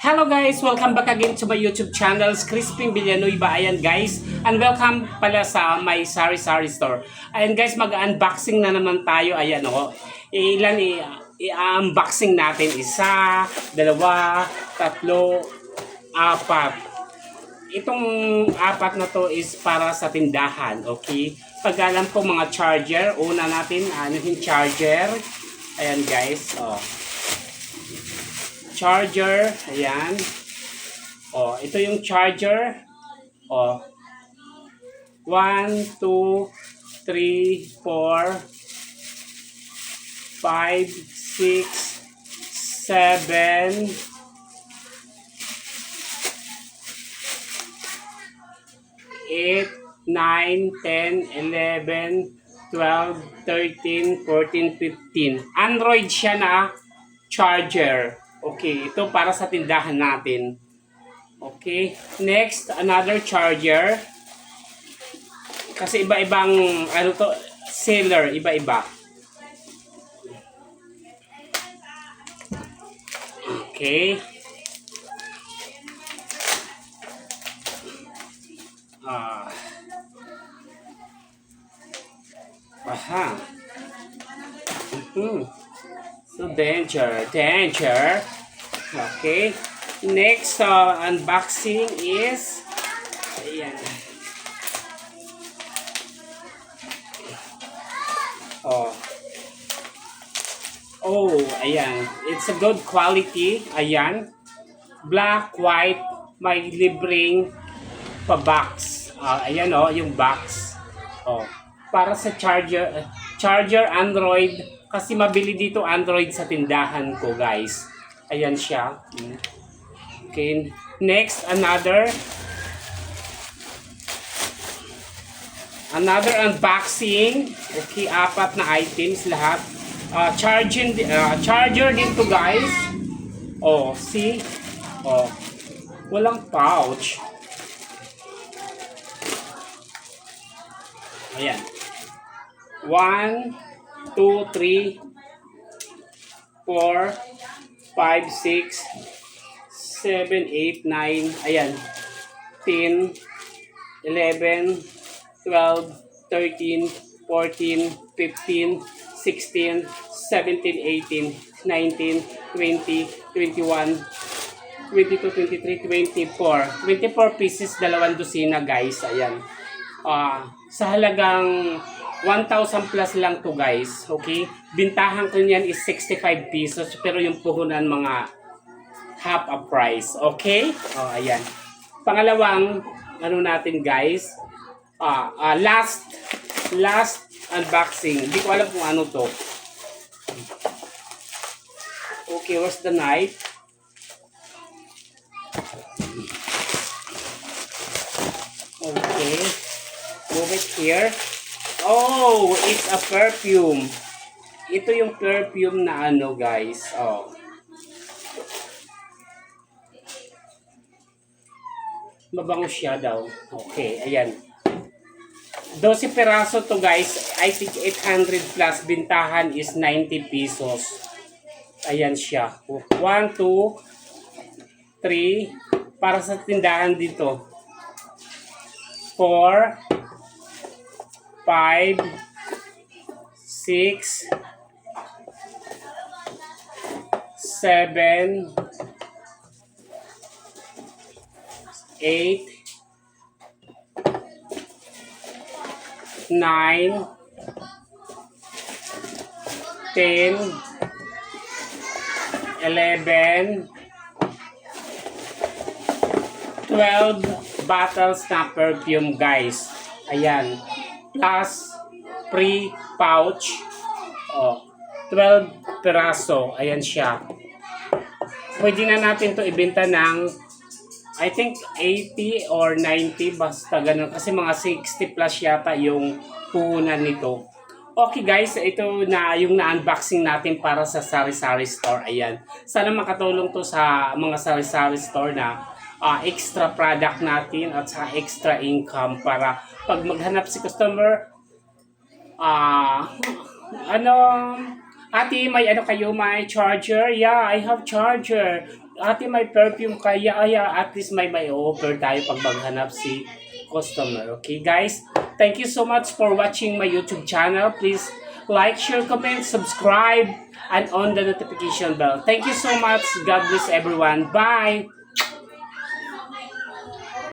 Hello guys! Welcome back again to my YouTube channel, Crispin Villanueva. Ayan guys, and welcome pala sa my sari-sari store. Ayan guys, mag-unboxing na naman tayo. Ayan o, ilan i-unboxing natin. Isa, dalawa, tatlo, apat. Itong apat na to is para sa tindahan, okay? Pag alam ko mga charger, una natin, ano yung charger? Ayan guys, charger, ayan. Ito yung charger. 1, 2, 3, 4, 5, 6, 7, 8, 9, 10, 11, 12, 13, 14, 15. Android siya na charger. Okay, ito para sa tindahan natin. Okay, next, another charger. Kasi iba-ibang, ano to, seller, iba-iba. Okay. Aha. So, danger. Okay. Next, unboxing is, ayan. Ayan. It's a good quality. Ayan. Black, white, may libreng pa-box. Ayan yung box. Para sa charger Android, kasi mabili dito Android sa tindahan ko, guys. Ayan siya. Okay. Next, another unboxing. Okay, apat na items lahat. Charger din to, guys. See? Walang pouch. Ayan. 1, 2, 3, 4, 5, 6, 7, 8, 9, ayan, 10, 11, 12, 13, 14, 15, 16, 17, 18, 19, 20, 21, 22, 23, 24. 24 pieces, dalawang dosina, guys. Ayan. Sa halagang 1,000 plus lang to, guys. Okay? Bintahan ko niyan is 65 pesos. Pero yung puhunan mga half a price. Okay? Ayan. Pangalawang, ano natin, guys. Last unboxing. Hindi ko alam kung ano to. Okay, where's the knife? Okay. Move it here. It's a perfume. Ito yung perfume na ano, guys. Mabango siya daw. Okay, ayan. 12 peraso to, guys. I think 800 plus. Bintahan is 90 pesos. Ayan siya. 1, 2, 3. Para sa tindahan dito. 4, 5, 6, 7, 8, 9, 10, 11, 12 bottles na perfume, guys. Ayan. Plus free pouch. 12 peraso. Ayan siya. Pwede na natin to ibenta ng I think 80 or 90, basta ganun. Kasi mga 60 plus yata yung puhunan nito. Okay, guys, ito na yung na-unboxing natin para sa sari-sari store. Ayan. Sana makatulong to sa mga sari-sari store na extra product natin at sa extra income para pag maghanap si customer, ate, may ano kayo, may charger? Yeah, I have charger. ate may perfume kaya, at least may offer tayo pag maghanap si customer. Okay guys, thank you so much for watching my YouTube channel. Please like, share, comment, subscribe, and on the notification bell. Thank you so much. God bless everyone. Bye!